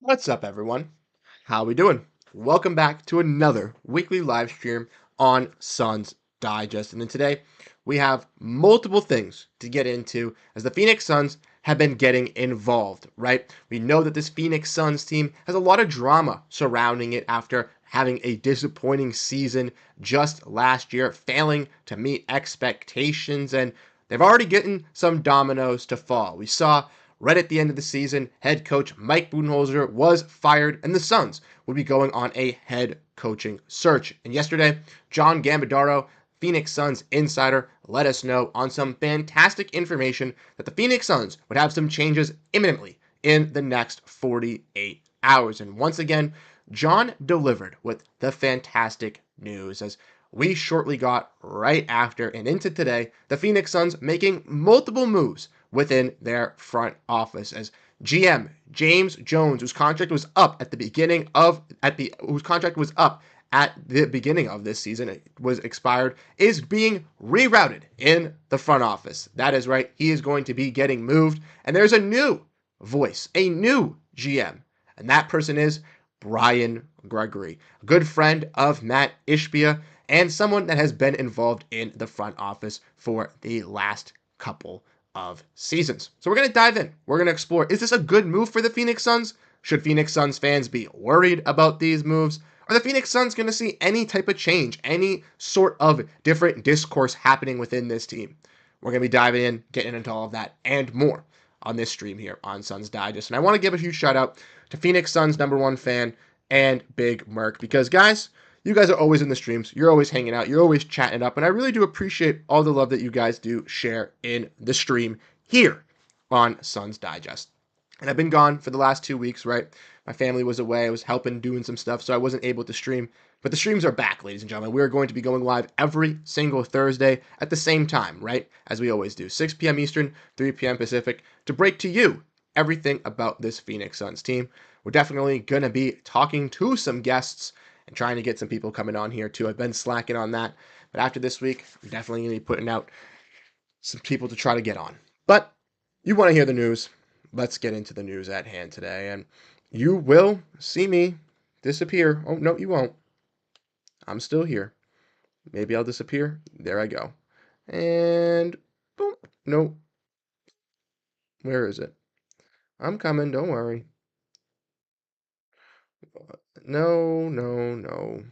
What's up, everyone? How we doing? Welcome back to another weekly live stream on Suns Digest. And then today we have multiple things to get into as the Phoenix Suns have been getting involved, right? We know that this Phoenix Suns team has a lot of drama surrounding it after having a disappointing season just last year, failing to meet expectations, and they've already gotten some dominoes to fall. We saw right at the end of the season, head coach Mike Budenholzer was fired, and the Suns would be going on a head coaching search. And yesterday, John Gambadaro, Phoenix Suns insider, let us know on some fantastic information that the Phoenix Suns would have some changes imminently in the next 48 hours. And once again, John delivered with the fantastic news as we shortly got right after and into today the Phoenix Suns making multiple moves within their front office as GM James Jones, whose contract was up at the beginning of this season, it was expired, is being rerouted in the front office. That is right, he is going to be getting moved, and there's a new voice, a new GM, and that person is Brian Gregory, a good friend of Matt Ishbia and someone that has been involved in the front office for the last couple of seasons. So we're going to dive in. We're going to explore, is this a good move for the Phoenix Suns? Should Phoenix Suns fans be worried about these moves? Are the Phoenix Suns going to see any type of change, any sort of different discourse happening within this team? We're going to be diving in, getting into all of that and more on this stream here on Suns Digest. And I want to give a huge shout out to Phoenix Suns #1 fan and Big Merc because, guys, you guys are always in the streams. You're always hanging out. You're always chatting up. And I really do appreciate all the love that you guys do share in the stream here on Suns Digest. And I've been gone for the last 2 weeks, right? My family was away. I was helping doing some stuff, so I wasn't able to stream. But the streams are back, ladies and gentlemen. We're going to be going live every single Thursday at the same time, right? As we always do. 6 p.m. Eastern, 3 p.m. Pacific, to break to you everything about this Phoenix Suns team. We're definitely going to be talking to some guests and trying to get some people coming on here too. I've been slacking on that. But after this week, I'm definitely going to be putting out some people to try to get on. But you want to hear the news. Let's get into the news at hand today. And you will see me disappear. Oh, no, you won't. I'm still here. Maybe I'll disappear. There I go. And boom. No. Where is it? I'm coming. Don't worry. No, no, no.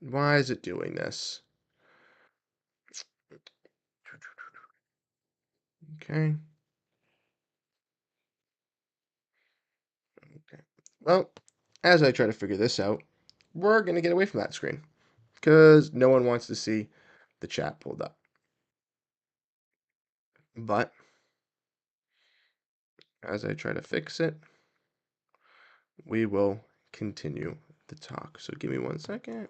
Why is it doing this? Okay. Okay. Well, as I try to figure this out, we're going to get away from that screen because no one wants to see the chat pulled up. But as I try to fix it, we will continue the talk. So give me 1 second.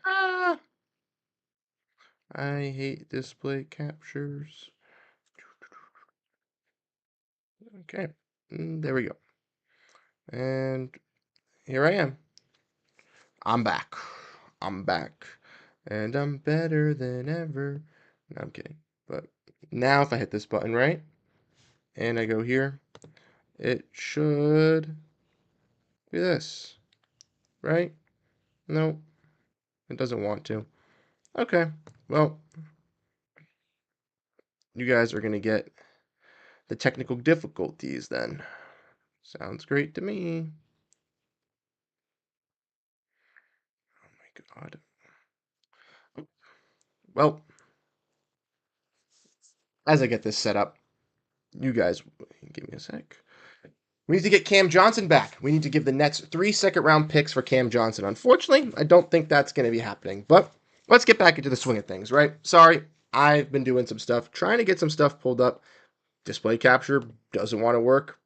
Ah! I hate display captures. Okay, there we go. And here I am. I'm back. I'm back. And I'm better than ever. No, I'm kidding. But now if I hit this button, right? And I go here, it should be this, right? No, it doesn't want to. Okay, well, you guys are going to get the technical difficulties then. Sounds great to me. Oh my God. Well, as I get this set up, you guys, give me a sec. We need to get Cam Johnson back. We need to give the Nets 3 second-round picks for Cam Johnson. Unfortunately, I don't think that's going to be happening. But let's get back into the swing of things, right? Sorry, I've been doing some stuff, trying to get some stuff pulled up. Display capture doesn't want to work.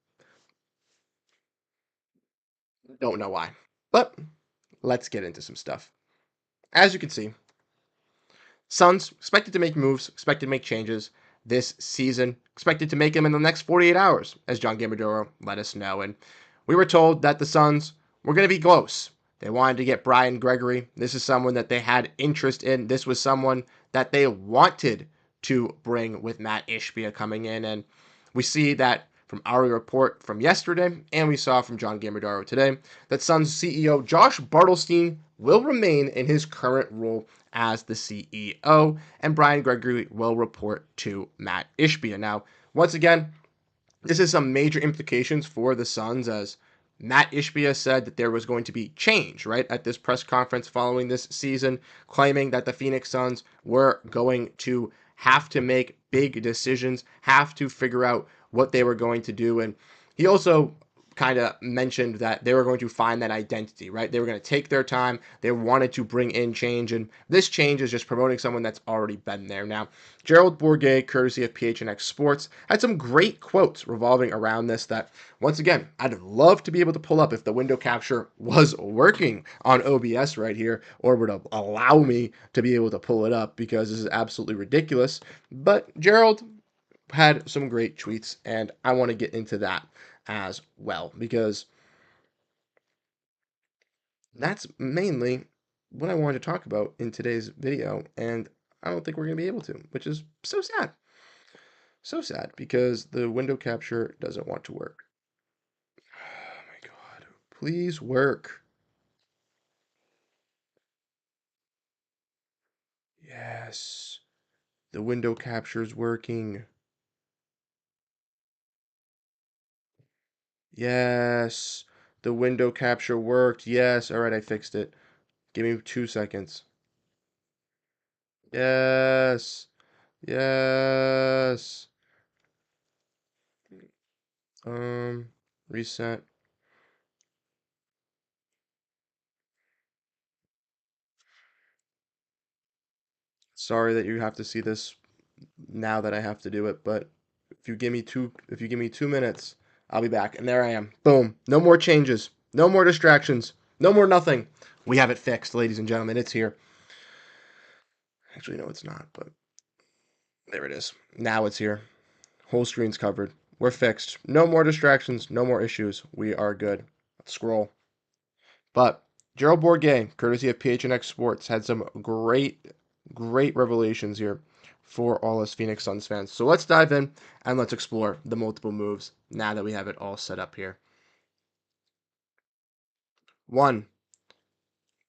Don't know why. But let's get into some stuff. As you can see, Suns expected to make moves, expected to make changes this season, expected to make him in the next 48 hours, as John Gambadoro let us know. And we were told that the Suns were going to be close. They wanted to get Brian Gregory. This is someone that they had interest in. This was someone that they wanted to bring with Matt Ishbia coming in. And we see that from our report from yesterday, and we saw from John Gambadoro today, that Suns CEO Josh Bartelstein will remain in his current role as the CEO, and Brian Gregory will report to Matt Ishbia. Now, once again, this has some major implications for the Suns, as Matt Ishbia said that there was going to be change, right, at this press conference following this season, claiming that the Phoenix Suns were going to have to make big decisions, have to figure out what they were going to do. And he also kind of mentioned that they were going to find that identity, right? They were going to take their time. They wanted to bring in change, and this change is just promoting someone that's already been there. Now, Gerald Bourguet, courtesy of PHNX Sports, had some great quotes revolving around this that, once again, I'd love to be able to pull up if the window capture was working on OBS right here, or would allow me to be able to pull it up, because this is absolutely ridiculous. But Gerald had some great tweets, and I want to get into that as well, because that's mainly what I wanted to talk about in today's video, and I don't think we're going to be able to, which is so sad. So sad, because the window capture doesn't want to work. Oh my god. Please work. Yes. The window capture is working. Yes. The window capture worked. Yes. All right, I fixed it. Give me 2 seconds. Yes. Yes. Reset. Sorry that you have to see this now that I have to do it, but if you give me 2 minutes, I'll be back. And there I am. Boom. No more changes. No more distractions. No more nothing. We have it fixed, ladies and gentlemen. It's here. Actually, no, it's not, but there it is. Now it's here. Whole screen's covered. We're fixed. No more distractions. No more issues. We are good. Let's scroll. But Gerald Bourguet, courtesy of PHNX Sports, had some great revelations here for all us Phoenix Suns fans. So let's dive in and let's explore the multiple moves now that we have it all set up here. One,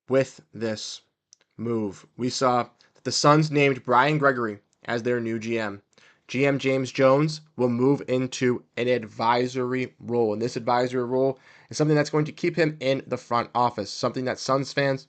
with this move, we saw that the Suns named Brian Gregory as their new GM. GM James Jones will move into an advisory role, and this advisory role is something that's going to keep him in the front office, something that Suns fans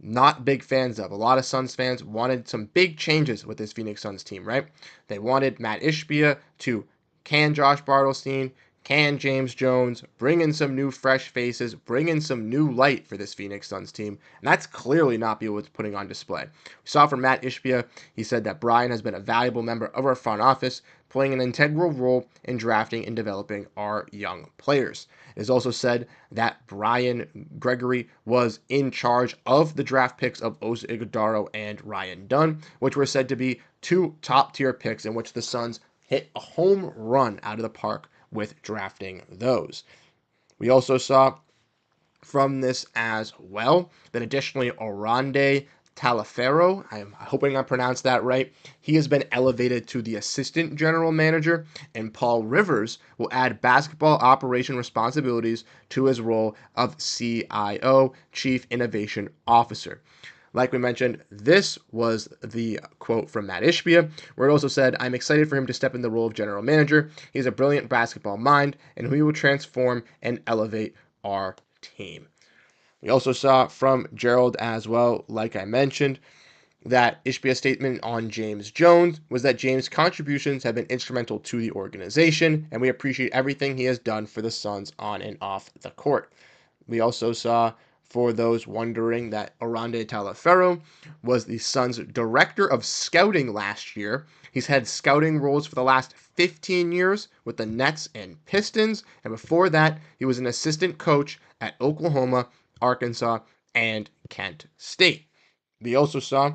not big fans of. A lot of Suns fans wanted some big changes with this Phoenix Suns team, right? They wanted Matt Ishbia to can Josh Bartelstein, can James Jones, bring in some new fresh faces, bring in some new light for this Phoenix Suns team, and that's clearly not what's putting on display. We saw from Matt Ishbia, he said that Brian has been a valuable member of our front office, playing an integral role in drafting and developing our young players. It is also said that Brian Gregory was in charge of the draft picks of Osa Ighodaro and Ryan Dunn, which were said to be two top-tier picks in which the Suns hit a home run out of the park with drafting those. We also saw from this as well that additionally Orande Talaferro, I'm hoping I pronounced that right, he has been elevated to the assistant general manager, and Paul Rivers will add basketball operation responsibilities to his role of CIO, Chief Innovation Officer. Like we mentioned, this was the quote from Matt Ishbia, where it also said, I'm excited for him to step in the role of general manager. He's a brilliant basketball mind, and he will transform and elevate our team. We also saw from Gerald as well, like I mentioned, that Ishbia's statement on James Jones was that James' contributions have been instrumental to the organization, and we appreciate everything he has done for the Suns on and off the court. We also saw, for those wondering, that Orande Talaferro was the Suns' director of scouting last year. He's had scouting roles for the last 15 years with the Nets and Pistons, and before that, he was an assistant coach at Oklahoma, Arkansas, and Kent State. We also saw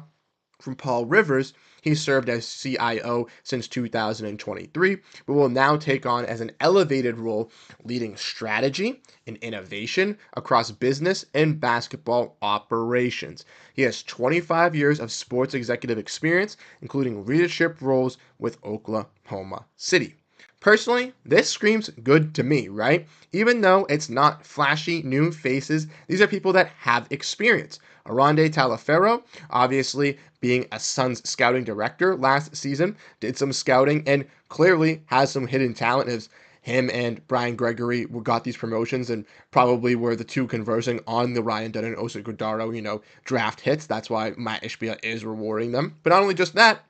from Paul Rivers He served as CIO since 2023, but will now take on as an elevated role leading strategy and innovation across business and basketball operations. He has 25 years of sports executive experience, including leadership roles with Oklahoma City. Personally, this screams good to me, right? Even though it's not flashy new faces, these are people that have experience. Arande Talaferro, obviously being a Suns scouting director last season, did some scouting and clearly has some hidden talent. As him and Brian Gregory got these promotions and probably were the two conversing on the Ryan Dunn and Osa Gudaro, draft hits. That's why Matt Ishbia is rewarding them. But not only just that,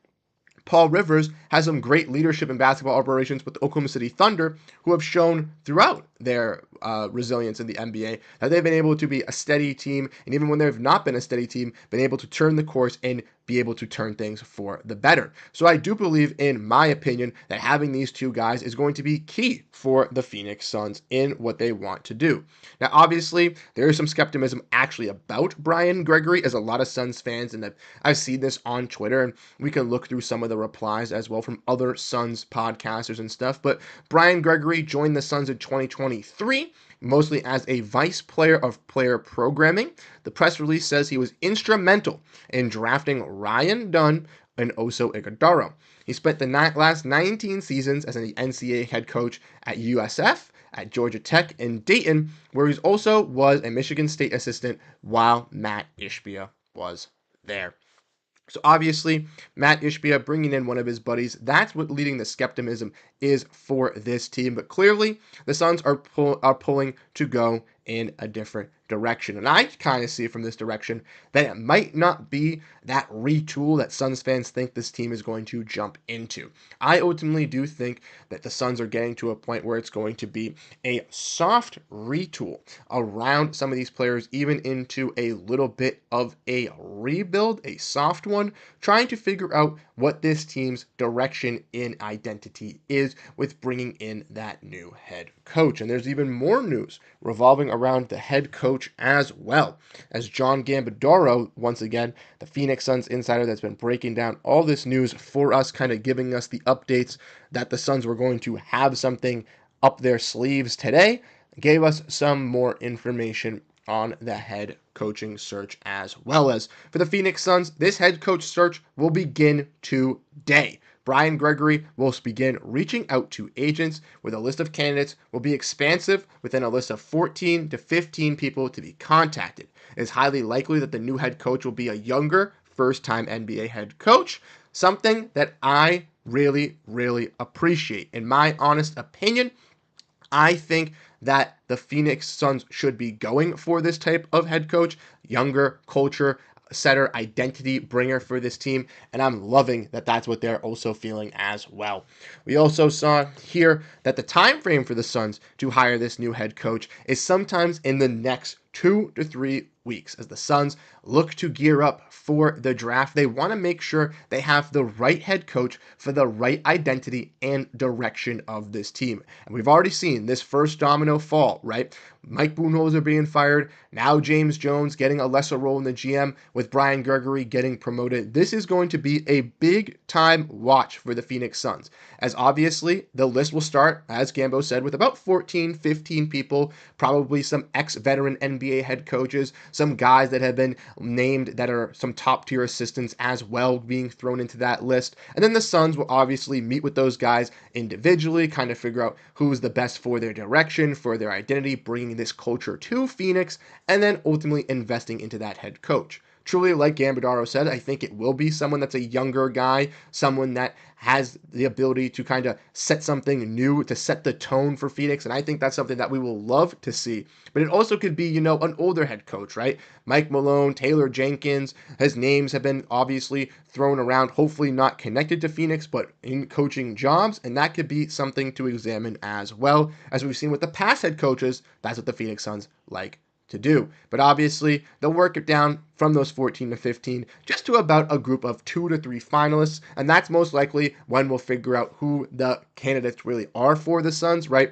Paul Rivers has some great leadership in basketball operations with the Oklahoma City Thunder, who have shown throughout their resilience in the NBA that they've been able to be a steady team, and even when they've not been a steady team, been able to turn the course and be able to turn things for the better. So I do believe, in my opinion, that having these two guys is going to be key for the Phoenix Suns in what they want to do. Now, obviously, there is some skepticism actually about Brian Gregory, as a lot of Suns fans, and I've seen this on Twitter, and we can look through some of the replies as well from other Suns podcasters and stuff. But Brian Gregory joined the Suns in 2023, mostly as a vice player of player programming. The press release says he was instrumental in drafting Ryan Dunn and Oso Ighodaro. He spent the last 19 seasons as an NCAA head coach at USF, at Georgia Tech, and Dayton, where he also was a Michigan State assistant while Matt Ishbia was there. So obviously, Matt Ishbia bringing in one of his buddies, that's what leading the skepticism is for this team. But clearly, the Suns are pulling to go in a different direction. And I kind of see from this direction that it might not be that retool that Suns fans think this team is going to jump into. I ultimately do think that the Suns are getting to a point where it's going to be a soft retool around some of these players, even into a little bit of a rebuild, a soft one, trying to figure out what this team's direction in identity is with bringing in that new head coach. And there's even more news revolving around the head coach as well, as John Gambadoro, once again, the Phoenix Suns insider that's been breaking down all this news for us, kind of giving us the updates that the Suns were going to have something up their sleeves today, gave us some more information on the head coaching search as well. As for the Phoenix Suns, this head coach search will begin today. Brian Gregory will begin reaching out to agents with a list of candidates will be expansive within a list of 14 to 15 people to be contacted. It is highly likely that the new head coach will be a younger, first-time NBA head coach, something that I really, really appreciate. In my honest opinion, I think that the Phoenix Suns should be going for this type of head coach, younger, culture setter, identity bringer for this team, and I'm loving that that's what they're also feeling as well. We also saw here that the time frame for the Suns to hire this new head coach is sometimes in the next 2 to 3 weeks, as the Suns look to gear up for the draft. They want to make sure they have the right head coach for the right identity and direction of this team. And we've already seen this first domino fall, right? Mike Budenholzer being fired, now James Jones getting a lesser role in the GM, with Brian Gregory getting promoted. This is going to be a big time watch for the Phoenix Suns, as obviously the list will start, as Gambo said, with about 14, 15 people, probably some ex-veteran NBA head coaches, some guys that have been named that are some top-tier assistants as well being thrown into that list. And then the Suns will obviously meet with those guys individually, kind of figure out who's the best for their direction, for their identity, bringing this culture to Phoenix, and then ultimately investing into that head coach. Truly, like Gambadoro said, I think it will be someone that's a younger guy, someone that has the ability to kind of set something new, to set the tone for Phoenix, and I think that's something that we will love to see. But it also could be, an older head coach, right? Mike Malone, Taylor Jenkins, his names have been obviously thrown around, hopefully not connected to Phoenix, but in coaching jobs, and that could be something to examine as well. As we've seen with the past head coaches, that's what the Phoenix Suns like to do. But obviously, they'll work it down from those 14 to 15 just to about a group of 2 to 3 finalists, and that's most likely when we'll figure out who the candidates really are for the Suns, right?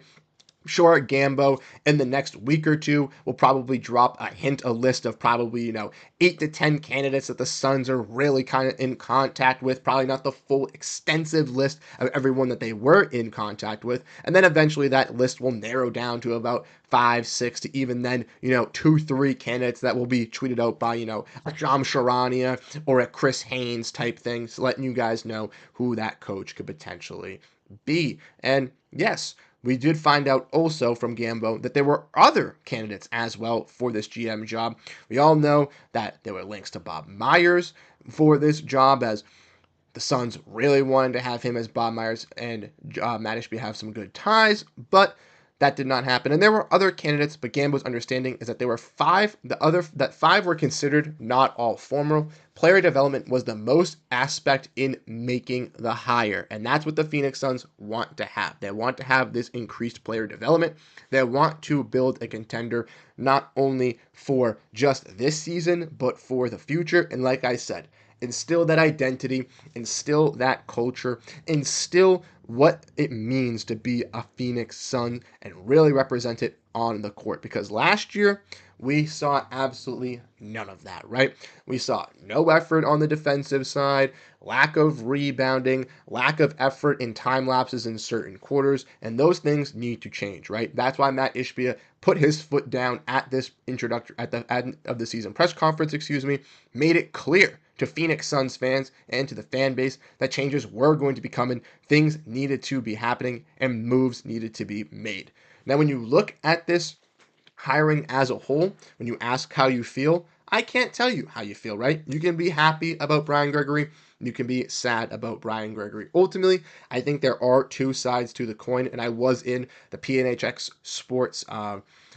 Sure, Gambo in the next week or two will probably drop a list of probably, 8 to 10 candidates that the Suns are really kind of in contact with. Probably not the full extensive list of everyone that they were in contact with. And then eventually that list will narrow down to about 5, 6 to even then, 2, 3 candidates that will be tweeted out by, a John Sharania or a Chris Haynes type thing, so letting you guys know who that coach could potentially be. And yes, we did find out also from Gambo that there were other candidates as well for this GM job. We all know that there were links to Bob Myers for this job, as the Suns really wanted to have him as Bob Myers and Matt Ishbia have some good ties, but that did not happen. And there were other candidates, but Gambo's understanding is that there were five. That five were considered, not all formal. Player development was the most aspect in making the hire, and that's what the Phoenix Suns want to have. They want to have this increased player development. They want to build a contender not only for just this season, but for the future. And like I said, instill that identity, instill that culture, instill what it means to be a Phoenix Sun and really represent it on the court. Because last year, we saw absolutely none of that, right? We saw no effort on the defensive side, lack of rebounding, lack of effort in time lapses in certain quarters, and those things need to change, right? That's why Matt Ishbia put his foot down at this at the end of the season press conference, made it clear to Phoenix Suns fans and to the fan base that changes were going to be coming, things needed to be happening, and moves needed to be made. Now, when you look at this hiring as a whole, when you ask how you feel, I can't tell you how you feel, right? You can be happy about Brian Gregory. You can be sad about Brian Gregory. Ultimately, I think there are two sides to the coin, and I was in the PNHX Sports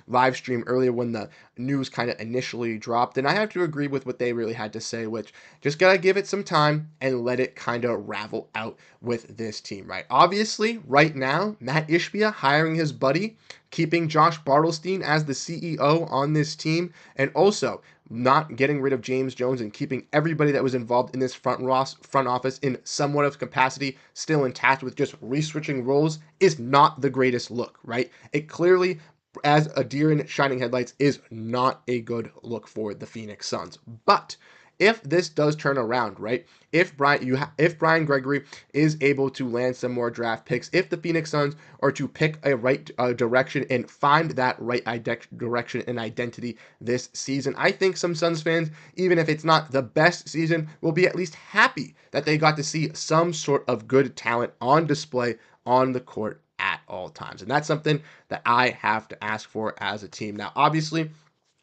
live stream earlier when the news kind of initially dropped, and I have to agree with what they really had to say, which just gotta give it some time and let it kind of ravel out with this team, right? Obviously, right now, Matt Ishbia hiring his buddy, keeping Josh Bartelstein as the CEO on this team, and also not getting rid of James Jones and keeping everybody that was involved in this front office in somewhat of capacity still intact with just re-switching roles is not the greatest look, right? It clearly, as a deer in shining headlights, is not a good look for the Phoenix Suns. But if this does turn around, right? If Brian Gregory is able to land some more draft picks, if the Phoenix Suns are to pick a right direction and find that right direction and identity this season, I think some Suns fans, even if it's not the best season, will be at least happy that they got to see some sort of good talent on display on the court at all times. And that's something that I have to ask for as a team. Now, obviously,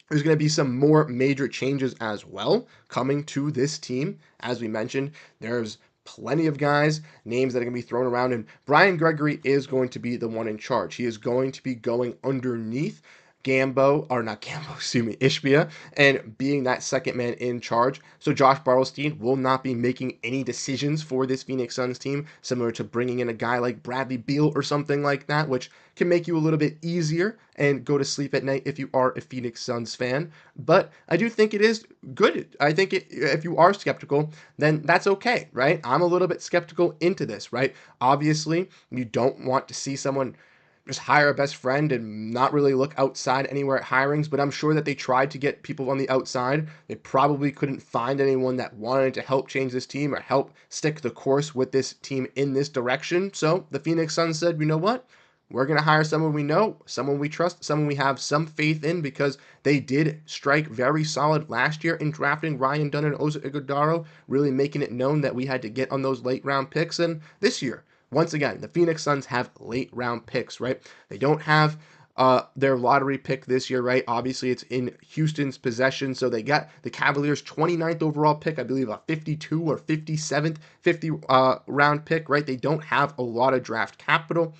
there's going to be some more major changes as well coming to this team. As we mentioned, there's plenty of guys, names that are going to be thrown around, and Brian Gregory is going to be the one in charge. He is going to be going underneath Ishbia, and being that second man in charge. So Josh Bartelstein will not be making any decisions for this Phoenix Suns team, similar to bringing in a guy like Bradley Beal or something like that, which can make you a little bit easier and go to sleep at night if you are a Phoenix Suns fan. But I do think it is good. I think if you are skeptical, then that's okay, right? I'm a little bit skeptical into this, right? Obviously, you don't want to see someone just hire a best friend and not really look outside anywhere at hirings, but I'm sure that they tried to get people on the outside. They probably couldn't find anyone that wanted to help change this team or help stick the course with this team in this direction. So the Phoenix Suns said, you know what? We're going to hire someone we know, someone we trust, someone we have some faith in, because they did strike very solid last year in drafting Ryan Dunn and Oza Ighodaro, really making it known that we had to get on those late round picks. And this year, once again, the Phoenix Suns have late round picks, right? They don't have their lottery pick this year, right? Obviously, it's in Houston's possession, so they got the Cavaliers' 29th overall pick, I believe a 52 or 57th 50 round pick, right? They don't have a lot of draft capital.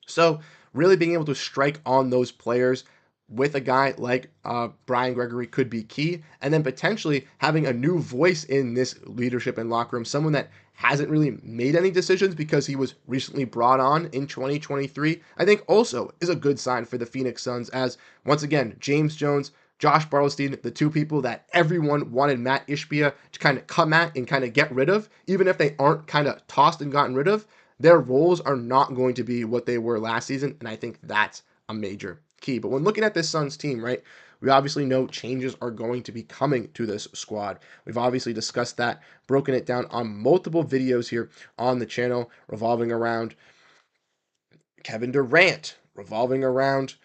So really being able to strike on those players with a guy like Brian Gregory could be key. And then potentially having a new voice in this leadership and locker room, someone that hasn't really made any decisions because he was recently brought on in 2023, I think also is a good sign for the Phoenix Suns, as once again, James Jones, Josh Bartelstein, the two people that everyone wanted Matt Ishbia to kind of come at and kind of get rid of, even if they aren't kind of tossed and gotten rid of, their roles are not going to be what they were last season, and I think that's a major key. But when looking at this Suns team, right, we obviously know changes are going to be coming to this squad. We've obviously discussed that, broken it down on multiple videos here on the channel, revolving around Kevin Durant, revolving around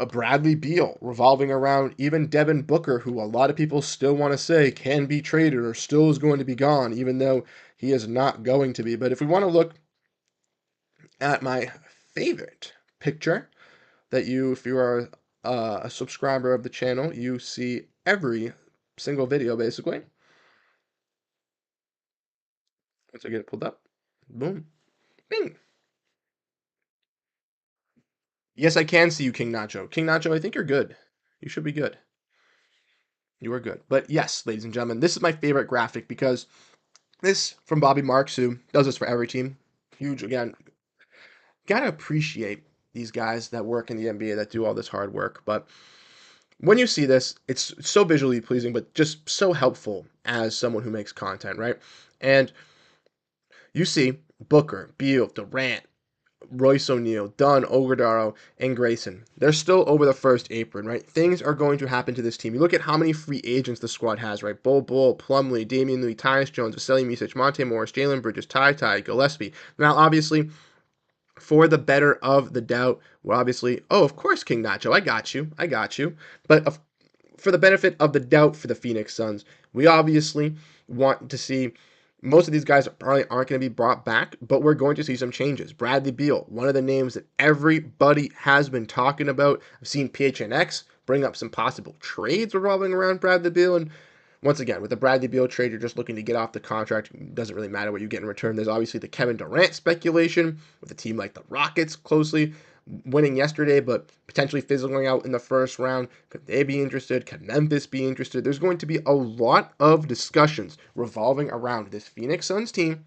Bradley Beal, revolving around even Devin Booker, who a lot of people still want to say can be traded or still is going to be gone, even though he is not going to be. But if we want to look at my favorite picture that if you are a subscriber of the channel, you see every single video basically. Once I get it pulled up, boom, bing. Yes, I can see you, King Nacho. King Nacho, I think you're good. You should be good. You are good. But yes, ladies and gentlemen, this is my favorite graphic because this from Bobby Marks, who does this for every team. Huge, again, gotta appreciate these guys that work in the NBA that do all this hard work. But when you see this, it's so visually pleasing, but just so helpful as someone who makes content, right? And you see Booker, Beal, Durant, Royce O'Neal, Dunn, Iguodala, and Grayson. They're still over the first apron, right? Things are going to happen to this team. You look at how many free agents the squad has, right? Bull, Plumlee, Damian Lee, Tyus Jones, Vasily Micic, Monte Morris, Jalen Bridges, Ty, Gillespie. Now, obviously, for the better of the doubt, well, obviously, oh, of course, King Nacho, I got you. But for the benefit of the doubt for the Phoenix Suns, we obviously want to see most of these guys probably aren't going to be brought back, but we're going to see some changes. Bradley Beal, one of the names that everybody has been talking about. I've seen PHNX bring up some possible trades revolving around Bradley Beal, and once again, with the Bradley Beal trade, you're just looking to get off the contract. It doesn't really matter what you get in return. There's obviously the Kevin Durant speculation with a team like the Rockets closely winning yesterday, but potentially fizzling out in the first round. Could they be interested? Could Memphis be interested? There's going to be a lot of discussions revolving around this Phoenix Suns team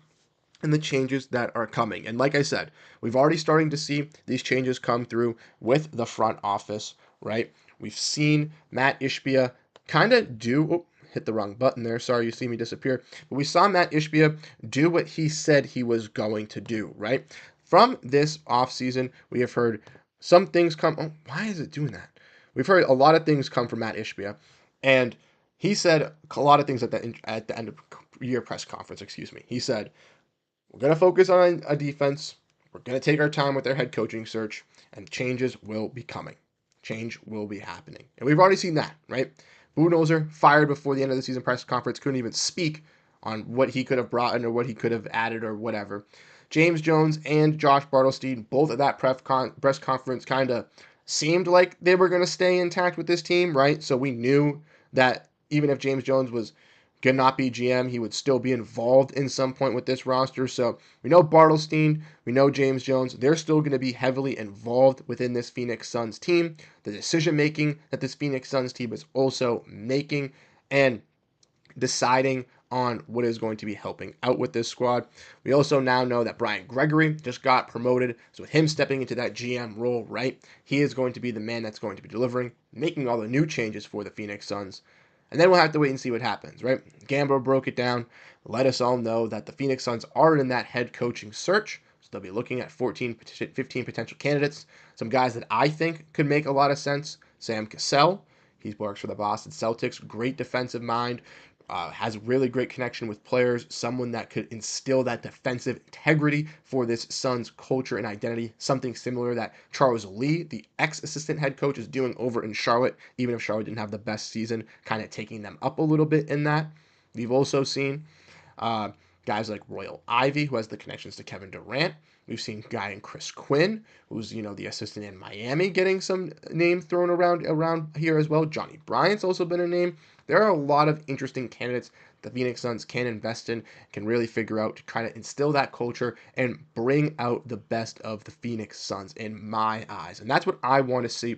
and the changes that are coming. And like I said, we've already starting to see these changes come through with the front office, right? We've seen Matt Ishbia kind of do, hit the wrong button there. Sorry, you see me disappear. But we saw Matt Ishbia do what he said he was going to do, right? From this offseason, we have heard some things come. Oh, why is it doing that? We've heard a lot of things come from Matt Ishbia, and he said a lot of things at the end of year press conference. Excuse me. He said, "We're going to focus on a defense. We're going to take our time with our head coaching search, and changes will be coming. Change will be happening." And we've already seen that, right? Budenholzer fired before the end of the season press conference, couldn't even speak on what he could have brought in or what he could have added or whatever. James Jones and Josh Bartlestein, both at that press conference, kind of seemed like they were going to stay intact with this team, right? So we knew that even if James Jones was could not be GM, he would still be involved in some point with this roster. So we know Bartlestein, we know James Jones, they're still going to be heavily involved within this Phoenix Suns team. The decision making that this Phoenix Suns team is also making and deciding on what is going to be helping out with this squad. We also now know that Brian Gregory just got promoted. So with him stepping into that GM role, right, he is going to be the man that's going to be delivering, making all the new changes for the Phoenix Suns. And then we'll have to wait and see what happens, right? Gambo broke it down, let us all know that the Phoenix Suns are in that head coaching search. So they'll be looking at 15 potential candidates. Some guys that I think could make a lot of sense. Sam Cassell, he works for the Boston Celtics, great defensive mind, has really great connection with players, someone that could instill that defensive integrity for this Suns culture and identity, something similar that Charles Lee, the ex-assistant head coach, is doing over in Charlotte, even if Charlotte didn't have the best season, kind of taking them up a little bit in that. We've also seen guys like Royal Ivey, who has the connections to Kevin Durant. We've seen guy in Chris Quinn, who's the assistant in Miami, getting some name thrown around here as well. Johnny Bryant's also been a name. There are a lot of interesting candidates the Phoenix Suns can invest in, can really figure out to try to instill that culture and bring out the best of the Phoenix Suns in my eyes. And that's what I want to see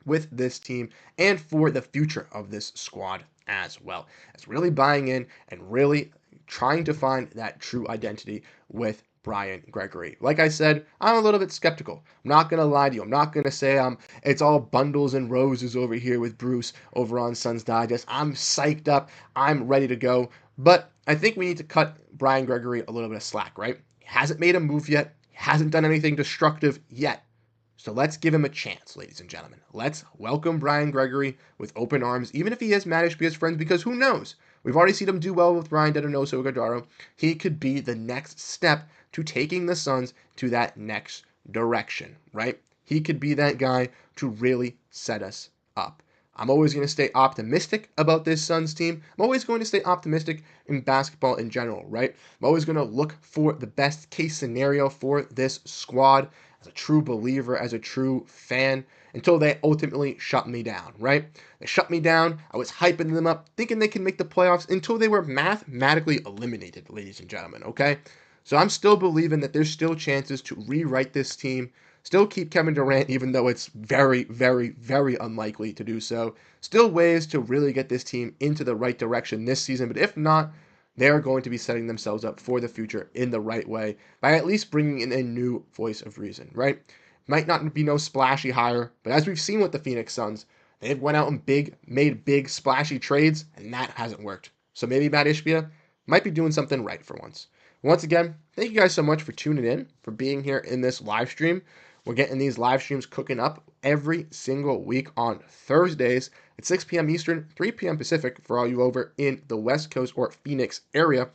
with this team and for the future of this squad as well. It's really buying in and really trying to find that true identity with Brian Gregory. Like I said, I'm a little bit skeptical. I'm not going to lie to you. I'm not going to say it's all bundles and roses over here with Bruce over on Suns Digest. I'm psyched up. I'm ready to go. But I think we need to cut Brian Gregory a little bit of slack, right? He hasn't made a move yet. He hasn't done anything destructive yet. So let's give him a chance, ladies and gentlemen. Let's welcome Brian Gregory with open arms, even if he has Matt Ishbia's friends, because who knows? We've already seen him do well with Ryan Dedenoso-Guardado. He could be the next step to taking the Suns to that next direction, right? He could be that guy to really set us up. I'm always going to stay optimistic about this Suns team. I'm always going to stay optimistic in basketball in general, right? I'm always going to look for the best case scenario for this squad as a true believer, as a true fan, until they ultimately shut me down, right? They shut me down. I was hyping them up, thinking they can make the playoffs until they were mathematically eliminated, ladies and gentlemen, okay? So I'm still believing that there's still chances to rewrite this team, still keep Kevin Durant, even though it's very, very, very unlikely to do so. Still ways to really get this team into the right direction this season, but if not, they're going to be setting themselves up for the future in the right way by at least bringing in a new voice of reason, right? Might not be no splashy hire, but as we've seen with the Phoenix Suns, they've went out and made big splashy trades, and that hasn't worked. So maybe Matt Ishbia might be doing something right for once. Once again, thank you guys so much for tuning in, for being here in this live stream. We're getting these live streams cooking up every single week on Thursdays at 6 p.m. Eastern, 3 p.m. Pacific for all you over in the West Coast or Phoenix area.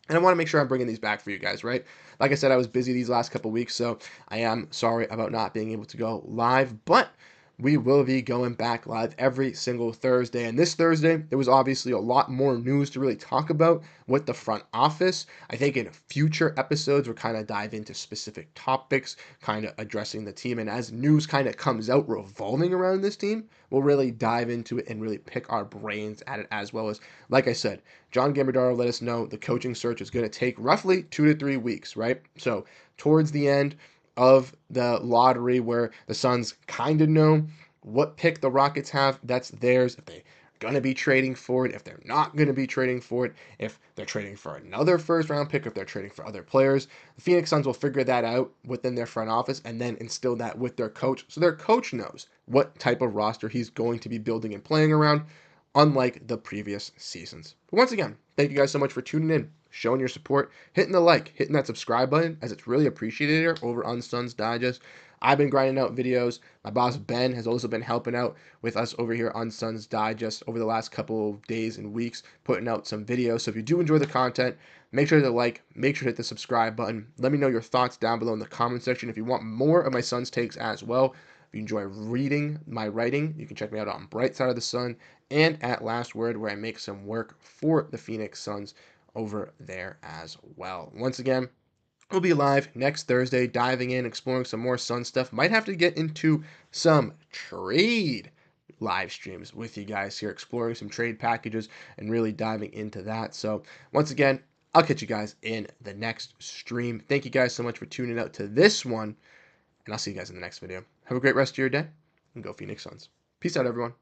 And I want to make sure I'm bringing these back for you guys, right? Like I said, I was busy these last couple weeks, so I am sorry about not being able to go live, but we will be going back live every single Thursday. And this Thursday, there was obviously a lot more news to really talk about with the front office. I think in future episodes, we'll kind of dive into specific topics, kind of addressing the team. And as news kind of comes out revolving around this team, we'll really dive into it and really pick our brains at it, as well as, like I said, John Gambardaro let us know the coaching search is going to take roughly 2 to 3 weeks, right? So towards the end of the lottery, where the Suns kind of know what pick the Rockets have, that's theirs. If they're going to be trading for it, if they're not going to be trading for it, if they're trading for another first round pick, if they're trading for other players, the Phoenix Suns will figure that out within their front office and then instill that with their coach, so their coach knows what type of roster he's going to be building and playing around, unlike the previous seasons. But once again, thank you guys so much for tuning in, showing your support, hitting the like, hitting that subscribe button, as it's really appreciated here over on Suns Digest. I've been grinding out videos. My boss Ben has also been helping out with us over here on Suns Digest over the last couple of days and weeks, putting out some videos. So if you do enjoy the content, make sure to like, make sure to hit the subscribe button. Let me know your thoughts down below in the comment section. If you want more of my Suns takes as well, if you enjoy reading my writing, you can check me out on Bright Side of the Sun and at Last Word, where I make some work for the Phoenix Suns over there as well. Once again, we'll be live next Thursday, diving in, exploring some more Sun stuff. Might have to get into some trade live streams with you guys here, exploring some trade packages and really diving into that. So once again, I'll catch you guys in the next stream. Thank you guys so much for tuning out to this one, and I'll see you guys in the next video. Have a great rest of your day, and go Phoenix Suns. Peace out, everyone.